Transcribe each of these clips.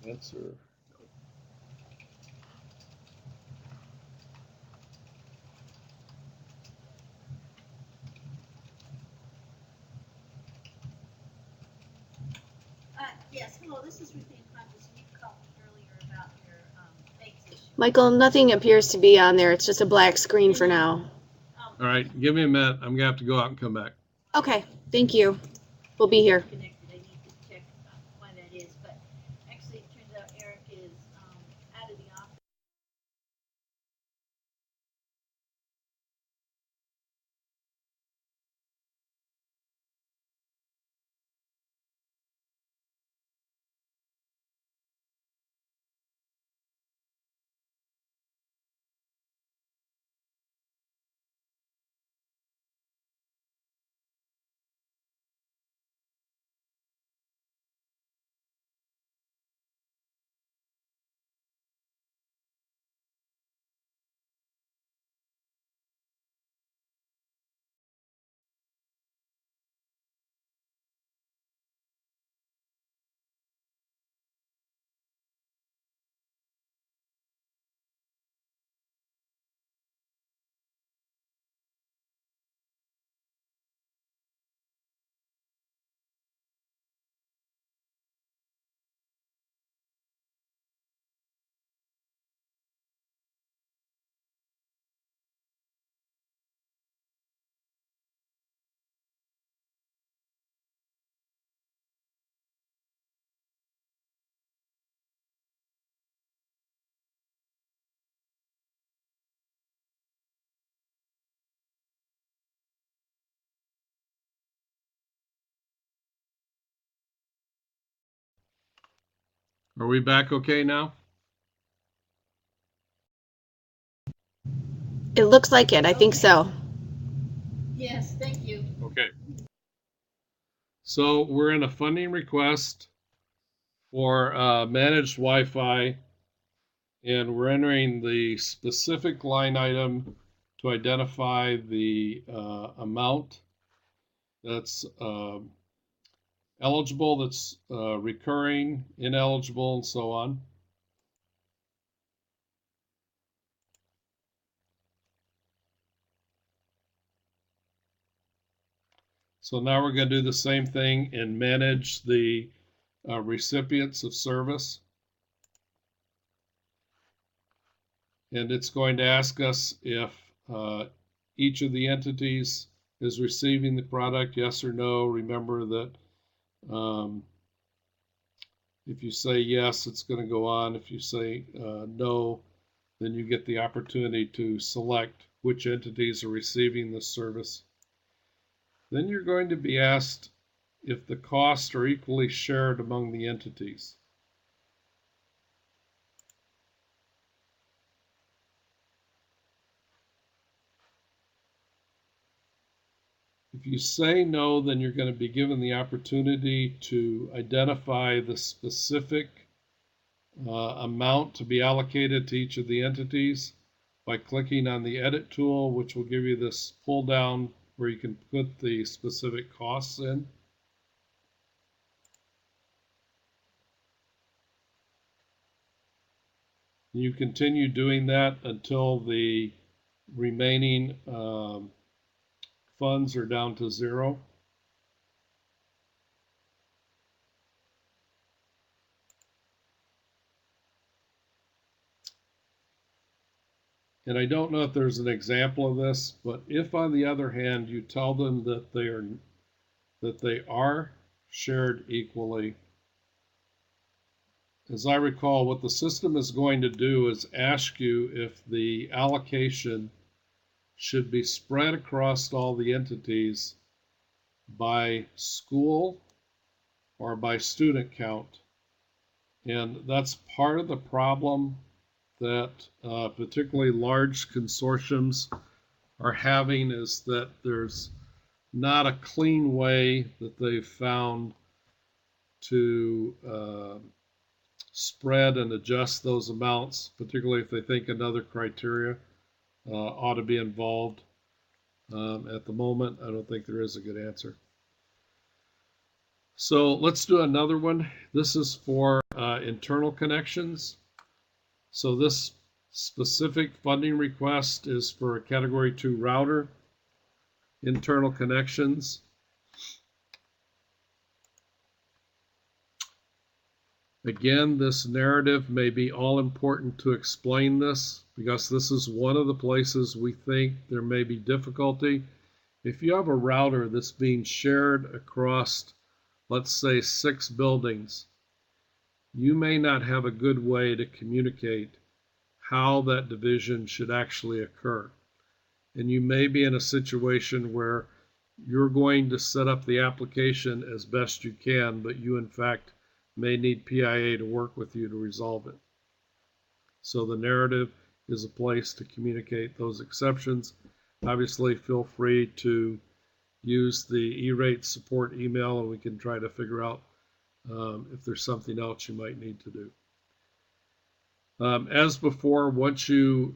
Answer. Yes, hello, this is Ruth Ann Congress. You called me earlier about your fakes issue. Michael, nothing appears to be on there. It's just a black screen for now. All right, give me a minute. I'm gonna have to go out and come back. Okay, thank you. We'll be here. Connected. I need to check why that is, but actually it turns out Eric is out of the office. Are we back okay now? It looks like it. I think so. Yes, thank you. Okay. So we're in a funding request for managed Wi-Fi, and we're entering the specific line item to identify the amount that's eligible, that's recurring, ineligible, and so on. So now we're going to do the same thing and manage the recipients of service. And it's going to ask us if each of the entities is receiving the product, yes or no. Remember that if you say yes, it's going to go on. If you say no, then you get the opportunity to select which entities are receiving this service. Then you're going to be asked if the costs are equally shared among the entities. If you say no, then you're going to be given the opportunity to identify the specific amount to be allocated to each of the entities by clicking on the edit tool, which will give you this pull down where you can put the specific costs in. You continue doing that until the remaining funds are down to zero. And I don't know if there's an example of this, but if on the other hand you tell them that they are shared equally, as I recall, what the system is going to do is ask you if the allocation should be spread across all the entities by school or by student count. And that's part of the problem that particularly large consortiums are having, is that there's not a clean way that they've found to spread and adjust those amounts, particularly if they think another criteria ought to be involved. At the moment, I don't think there is a good answer. So let's do another one. This is for internal connections. So this specific funding request is for a Category 2 router, internal connections. Again, this narrative may be all important to explain this because this is one of the places we think there may be difficulty. If you have a router that's being shared across, let's say, 6 buildings, you may not have a good way to communicate how that division should actually occur. And you may be in a situation where you're going to set up the application as best you can, but you in fact may need PIA to work with you to resolve it. So the narrative is a place to communicate those exceptions. Obviously, feel free to use the E-rate support email and we can try to figure out if there's something else you might need to do. As before, once you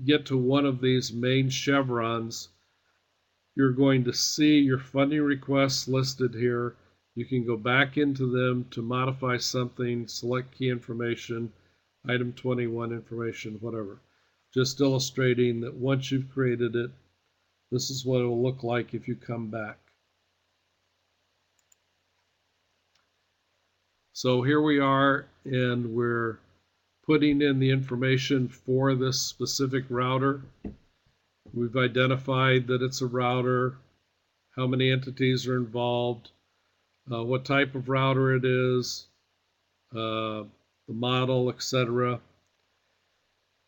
get to one of these main chevrons, you're going to see your funding requests listed here. You can go back into them to modify something, select key information, item 21 information, whatever. Just illustrating that once you've created it, this is what it will look like if you come back. So here we are, and we're putting in the information for this specific router. We've identified that it's a router, how many entities are involved, what type of router it is, the model, etc.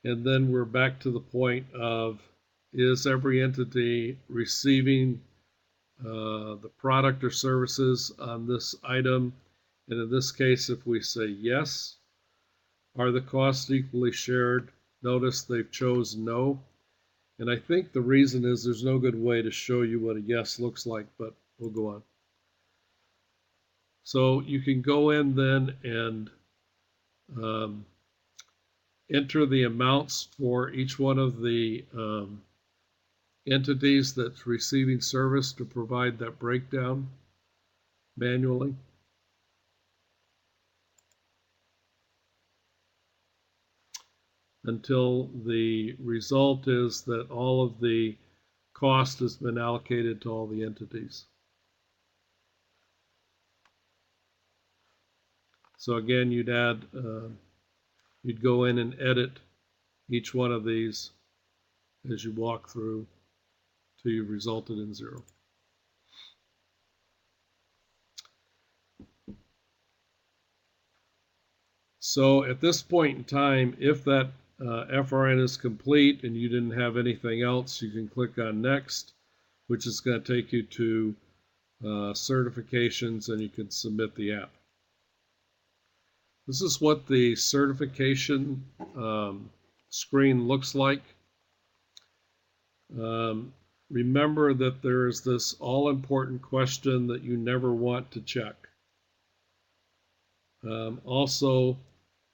And then we're back to the point of, is every entity receiving the product or services on this item? And in this case, if we say yes, are the costs equally shared? Notice they've chosen no. And I think the reason is there's no good way to show you what a yes looks like, but we'll go on. So you can go in then and enter the amounts for each one of the entities that's receiving service to provide that breakdown manually. Until the result is that all of the cost has been allocated to all the entities. So again, you'd go in and edit each one of these as you walk through till you've resulted in 0. So at this point in time, if that FRN is complete and you didn't have anything else, you can click on Next, which is going to take you to certifications, and you can submit the app. This is what the certification screen looks like. Remember that there is this all-important question that you never want to check. Also,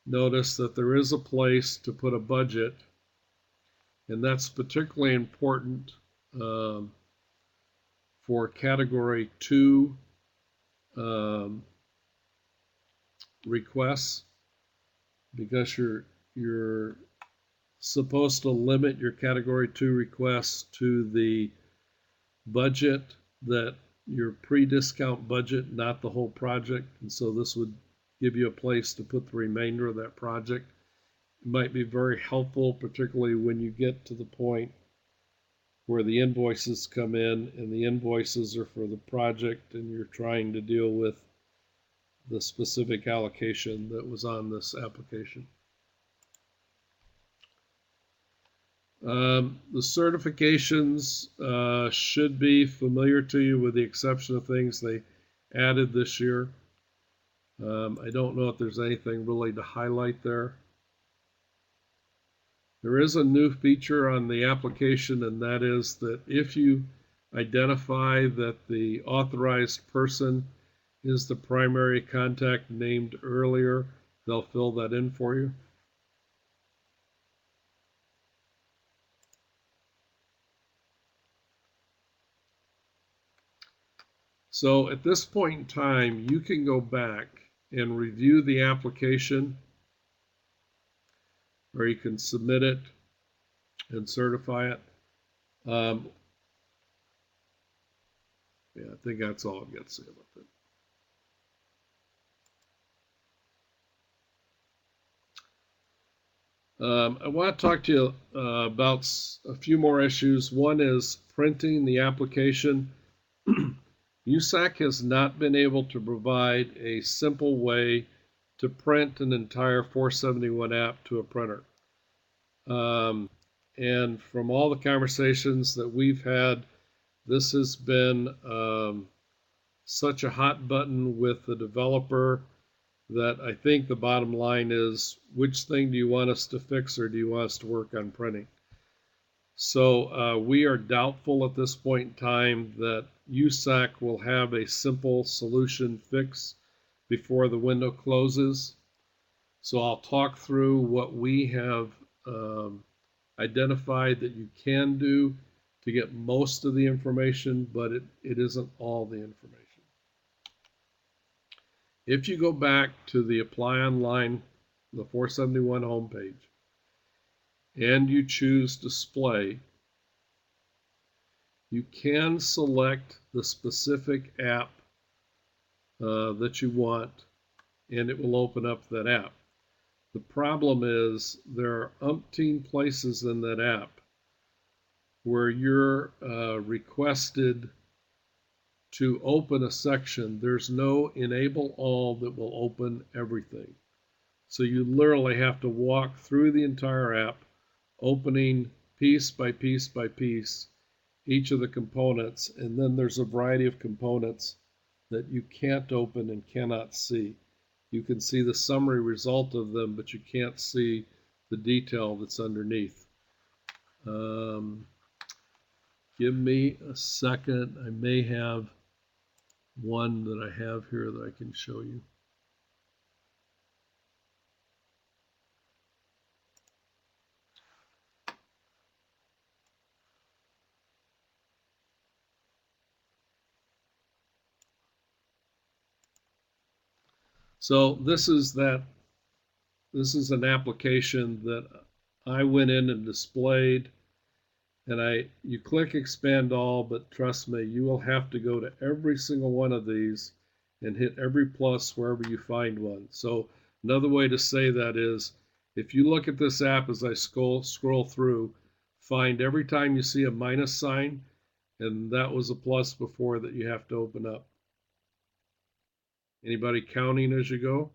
notice that there is a place to put a budget, and that's particularly important for Category 2 requests, because you're supposed to limit your Category 2 requests to the budget, that your pre-discount budget, not the whole project. And so this would give you a place to put the remainder of that project. It might be very helpful, particularly when you get to the point where the invoices come in and the invoices are for the project and you're trying to deal with the specific allocation that was on this application. The certifications should be familiar to you, with the exception of things they added this year. I don't know if there's anything really to highlight there. There is a new feature on the application, and that is that if you identify that the authorized person is the primary contact named earlier, they'll fill that in for you. So at this point in time, you can go back and review the application, or you can submit it and certify it. Yeah, I think that's all I've got to say about that. I want to talk to you about a few more issues. One is printing the application. USAC has not been able to provide a simple way to print an entire 471 app to a printer. And from all the conversations that we've had, this has been such a hot button with the developer that I think the bottom line is, which thing do you want us to fix, or do you want us to work on printing? So we are doubtful at this point in time that USAC will have a simple solution fix before the window closes. So I'll talk through what we have identified that you can do to get most of the information, but it isn't all the information. If you go back to the Apply Online, the 471 homepage, and you choose Display, you can select the specific app that you want, and it will open up that app. The problem is there are umpteen places in that app where you're requested to open a section. There's no enable all that will open everything. So you literally have to walk through the entire app, opening piece by piece by piece each of the components, and then there's a variety of components that you can't open and cannot see. You can see the summary result of them, but you can't see the detail that's underneath. Give me a second. I may have one that I have here that I can show you. So this is an application that I went in and displayed, and you click expand all, but trust me, you will have to go to every single one of these and hit every plus wherever you find one. So another way to say that is, if you look at this app as I scroll through, find every time you see a minus sign, and that was a plus before that you have to open up. Anybody counting as you go?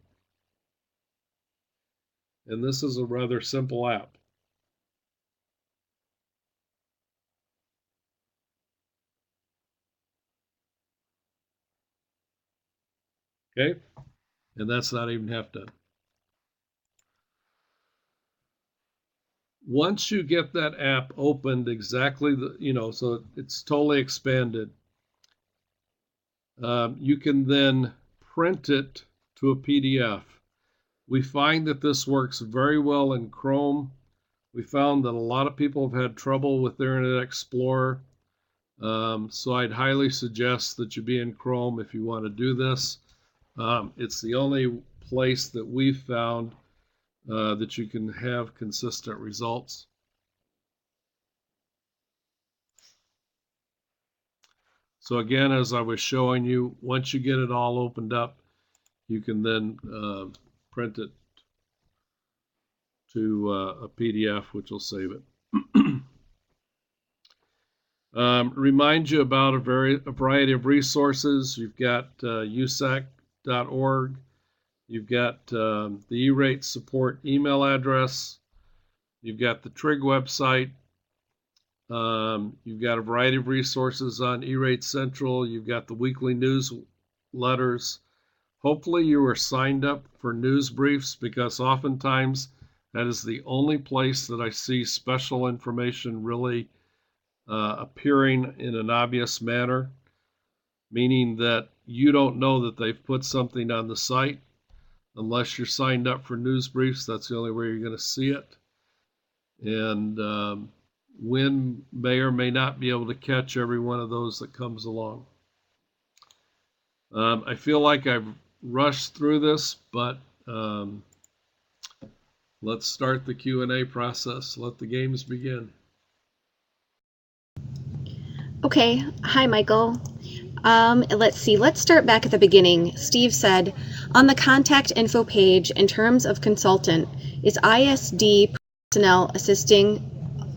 And this is a rather simple app. Okay, and that's not even half done. Once you get that app opened exactly, so it's totally expanded, you can then print it to a PDF. We find that this works very well in Chrome. We found that a lot of people have had trouble with Internet Explorer. So I'd highly suggest that you be in Chrome if you want to do this. It's the only place that we've found that you can have consistent results. So again, as I was showing you, once you get it all opened up, you can then print it to a PDF, which will save it. Remind you about a variety of resources. You've got usac.org. You've got the E-Rate support email address. You've got the TRIG website. You've got a variety of resources on E-Rate Central. You've got the weekly newsletters. Hopefully you are signed up for news briefs, because oftentimes that is the only place that I see special information really appearing in an obvious manner, meaning that you don't know that they've put something on the site unless you're signed up for news briefs. That's the only way you're going to see it. And Win may or may not be able to catch every one of those that comes along. I feel like I've rushed through this, but let's start the Q&A process. Let the games begin. Okay. Hi, Michael. Let's see. Let's start back at the beginning. Steve said, on the contact info page, in terms of consultant, is ISD personnel assisting,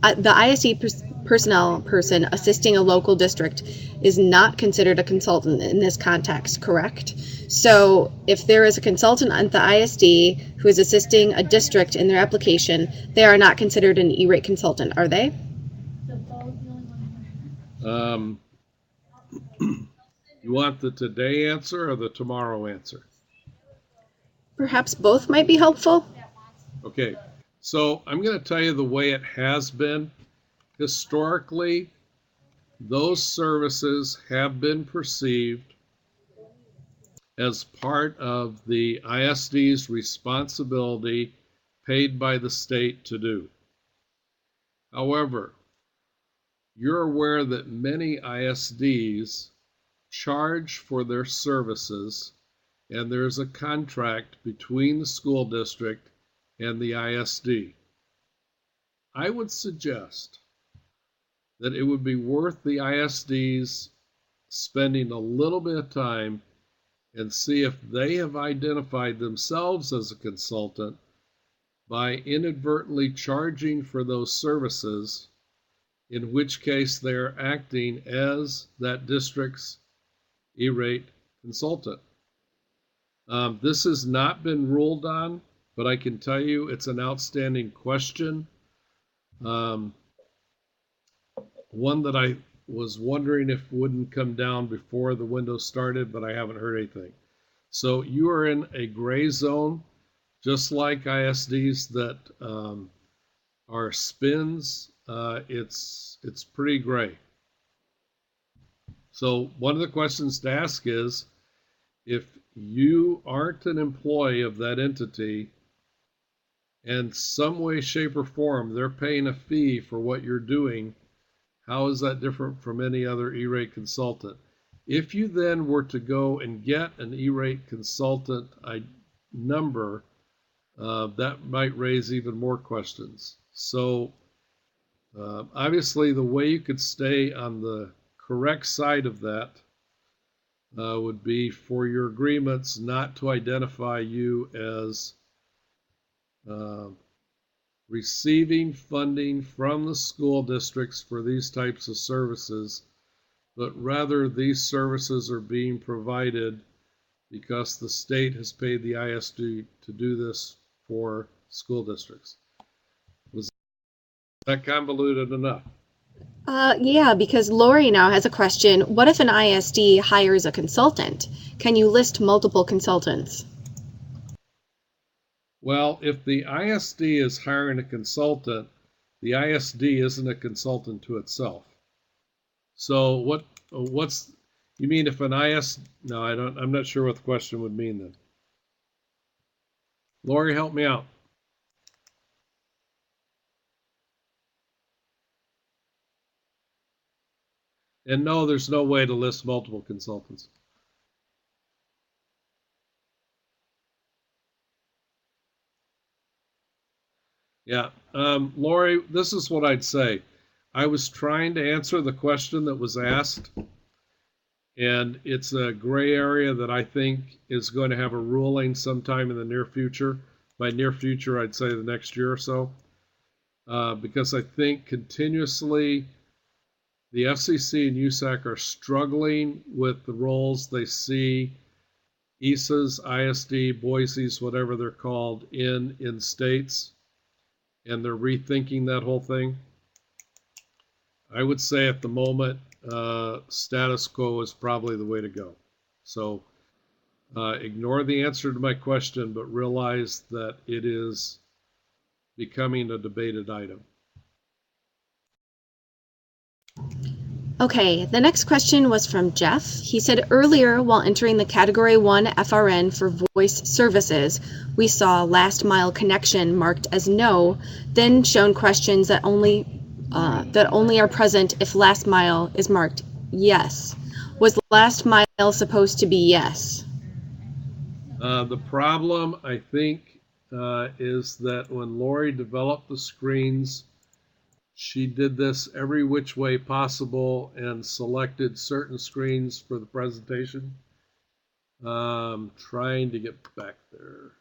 the ISD personnel person assisting a local district is not considered a consultant in this context, correct? So if there is a consultant at the ISD who is assisting a district in their application, they are not considered an E-rate consultant, are they? So Bo's the only one. You want the today answer or the tomorrow answer? Perhaps both might be helpful. Okay, so I'm going to tell you the way it has been. Historically, those services have been perceived as part of the ISD's responsibility paid by the state to do. However, you're aware that many ISDs charge for their services, and there's a contract between the school district and the ISD. I would suggest that it would be worth the ISDs spending a little bit of time and see if they have identified themselves as a consultant by inadvertently charging for those services, in which case they're acting as that district's E-rate consultant. This has not been ruled on, but I can tell you it's an outstanding question. One that I was wondering if wouldn't come down before the window started, but I haven't heard anything. So you are in a gray zone, just like ISDs that are spins. It's pretty gray. So one of the questions to ask is, if you aren't an employee of that entity, and some way, shape, or form they're paying a fee for what you're doing, how is that different from any other E-rate consultant? If you then were to go and get an E-rate consultant number, that might raise even more questions. So obviously the way you could stay on the correct side of that would be for your agreements not to identify you as receiving funding from the school districts for these types of services, but rather these services are being provided because the state has paid the ISD to do this for school districts. Was that convoluted enough? Yeah, because Lori now has a question. What if an ISD hires a consultant? Can you list multiple consultants? Well, if the ISD is hiring a consultant, the ISD isn't a consultant to itself. So what's you mean if an ISD? No, I'm not sure what the question would mean then. Lori, help me out. And no, there's no way to list multiple consultants. Yeah, Lori, this is what I'd say. I was trying to answer the question that was asked, and it's a gray area that I think is going to have a ruling sometime in the near future. By near future, I'd say the next year or so, because I think continuously the FCC and USAC are struggling with the roles they see ESAs, ISD, Boise's, whatever they're called, in states, and they're rethinking that whole thing. I would say at the moment, status quo is probably the way to go. So ignore the answer to my question, but realize that it is becoming a debated item. Okay, the next question was from Jeff. He said earlier, while entering the Category 1 FRN for voice services, we saw last mile connection marked as no, then shown questions that only are present if last mile is marked yes. Was last mile supposed to be yes? The problem, I think, is that when Lori developed the screens, she did this every which way possible and selected certain screens for the presentation. Trying to get back there.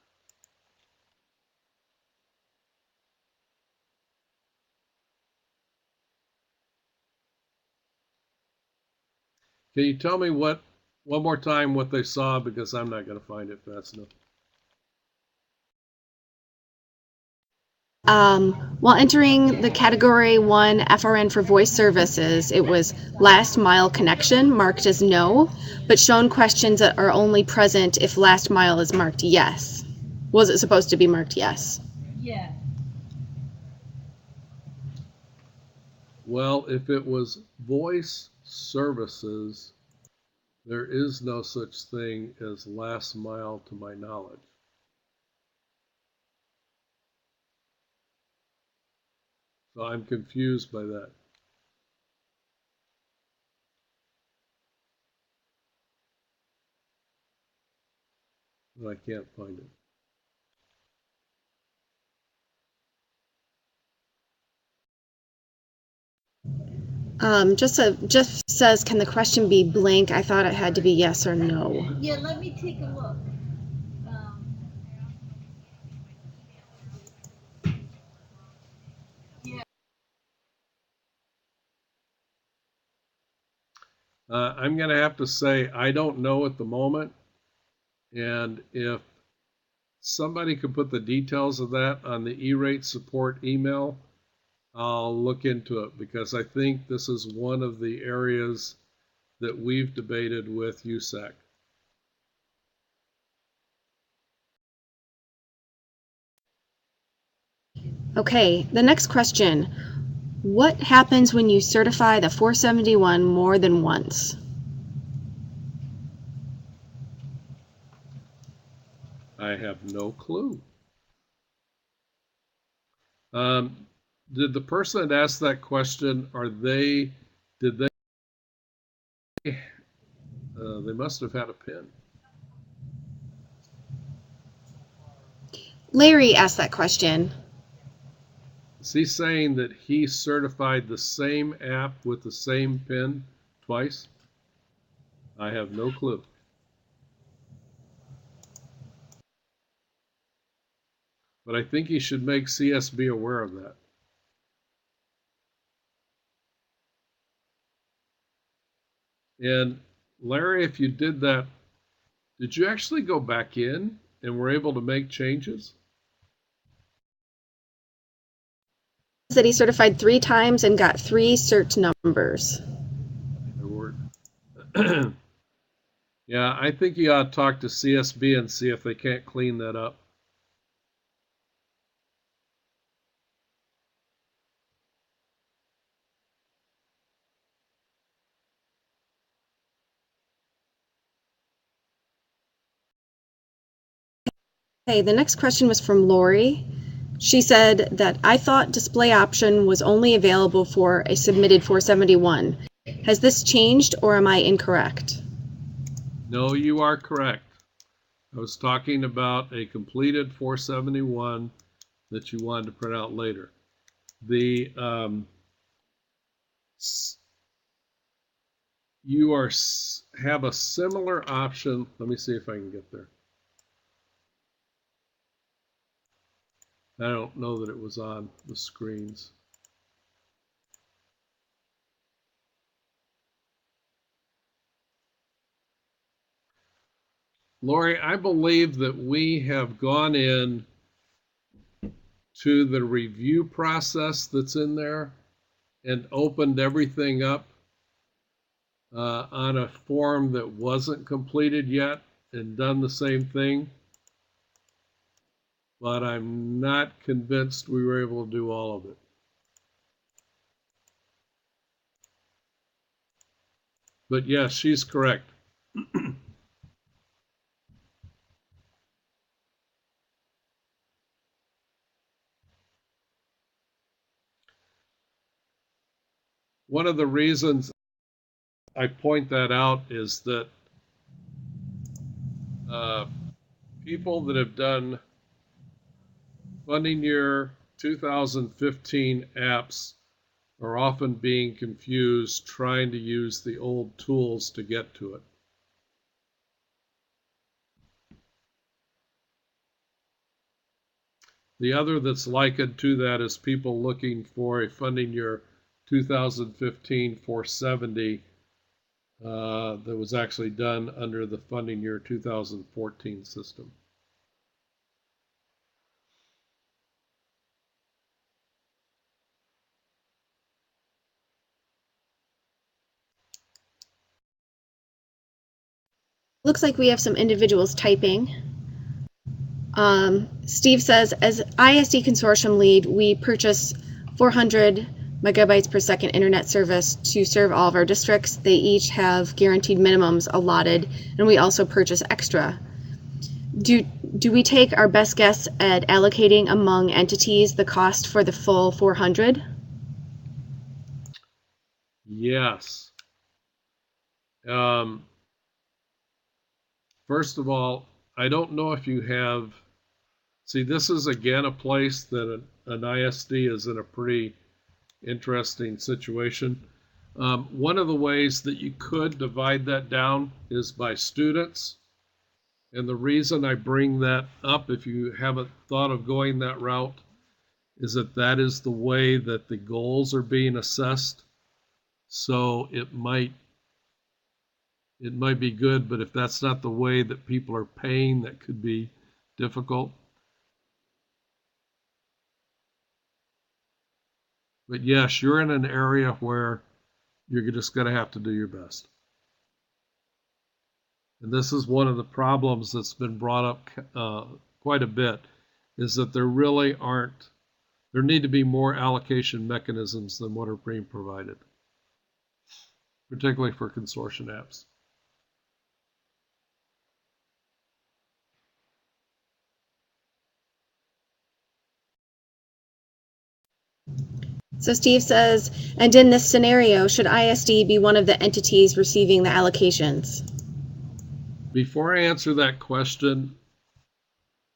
Can you tell me one more time what they saw, because I'm not going to find it fast enough. While entering the Category 1 FRN for voice services, it was last mile connection marked as no, but shown questions that are only present if last mile is marked yes. Was it supposed to be marked yes? Yeah. Well, if it was voice services, there is no such thing as last mile to my knowledge. So I'm confused by that. But I can't find it. Just says, can the question be blank? I thought it had to be yes or no. Yeah, let me take a look. I'm going to have to say I don't know at the moment. And if somebody could put the details of that on the E-rate support email, I'll look into it, because I think this is one of the areas that we've debated with USAC. Okay, the next question. What happens when you certify the 471 more than once? I have no clue. Did the person that asked that question, they must have had a pin. Larry asked that question. Is he saying that he certified the same app with the same pin twice? I have no clue. But I think he should make CSB aware of that. And Larry, if you did that, did you actually go back in and were able to make changes? That he certified 3 times and got 3 cert numbers. Yeah, I think you ought to talk to CSB and see if they can't clean that up. Okay, the next question was from Lori. She said that I thought display option was only available for a submitted 471. Has this changed, or am I incorrect? No, you are correct. I was talking about a completed 471 that you wanted to print out later. The you have a similar option. Let me see if I can get there. I don't know that it was on the screens. Lori, I believe that we have gone in to the review process that's in there and opened everything up on a form that wasn't completed yet and done the same thing. But I'm not convinced we were able to do all of it. But yes, she's correct. One of the reasons I point that out is that people that have done funding year 2015 apps are often being confused trying to use the old tools to get to it. The other that's likened to that is people looking for a funding year 2015 470 that was actually done under the funding year 2014 system. Looks like we have some individuals typing. Steve says, as ISD consortium lead, we purchase 400 megabytes per second internet service to serve all of our districts. They each have guaranteed minimums allotted, and we also purchase extra. Do we take our best guess at allocating among entities the cost for the full 400? Yes. First of all, I don't know if you have, see, this is again a place that an ISD is in a pretty interesting situation. One of the ways that you could divide that down is by students. And the reason I bring that up, if you haven't thought of going that route, is that that is the way that the goals are being assessed. So it might be good, but if that's not the way that people are paying, that could be difficult. But yes, you're in an area where you're just going to have to do your best. And this is one of the problems that's been brought up quite a bit, is that there need to be more allocation mechanisms than what are being provided, particularly for consortium apps. So Steve says, and in this scenario, should ISD be one of the entities receiving the allocations? Before I answer that question,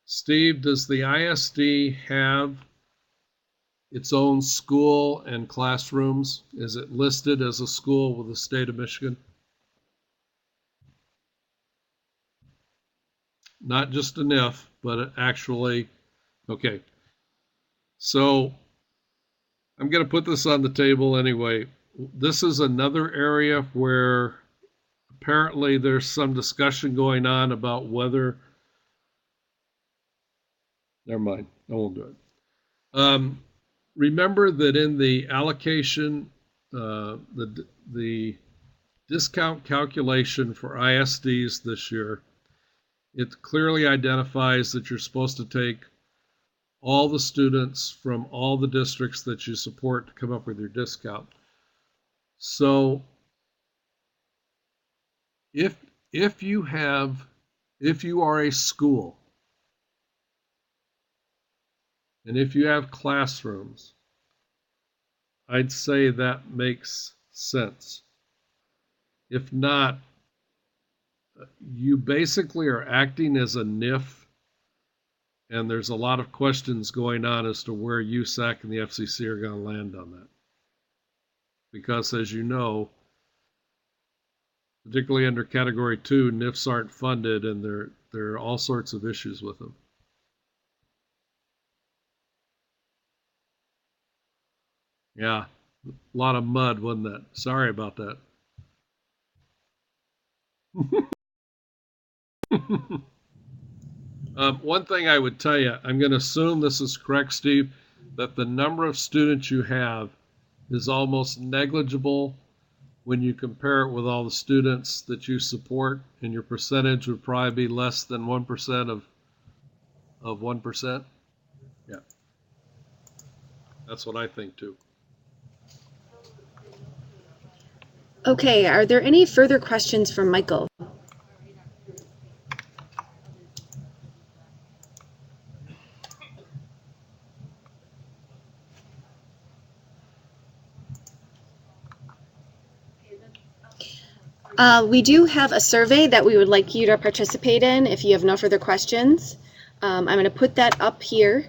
Steve, does the ISD have its own school and classrooms? Is it listed as a school with the state of Michigan? Not just an if, but actually, okay. So I'm going to put this on the table anyway. This is another area where apparently there's some discussion going on about whether, never mind, I won't do it. Remember that in the allocation, the discount calculation for ISDs this year, it clearly identifies that you're supposed to take all the students from all the districts that you support to come up with your discount. So if you are a school and if you have classrooms, I'd say that makes sense. If not, you basically are acting as a NIF, and there's a lot of questions going on as to where USAC and the FCC are going to land on that. Because as you know, particularly under Category 2, NIFs aren't funded, and there are all sorts of issues with them. Yeah, a lot of mud, wasn't that? Sorry about that. One thing I would tell you, I'm going to assume this is correct, Steve, that the number of students you have is almost negligible when you compare it with all the students that you support, and your percentage would probably be less than 1% of 1%. Yeah, that's what I think too. Okay, are there any further questions from Michael? We do have a survey that we would like you to participate in if you have no further questions. I'm going to put that up here.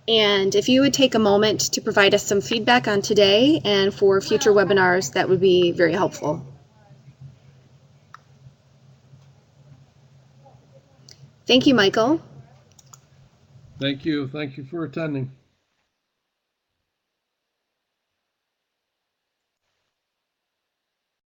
And if you would take a moment to provide us some feedback on today and for future webinars, that would be very helpful. Thank you, Michael. Thank you. Thank you for attending.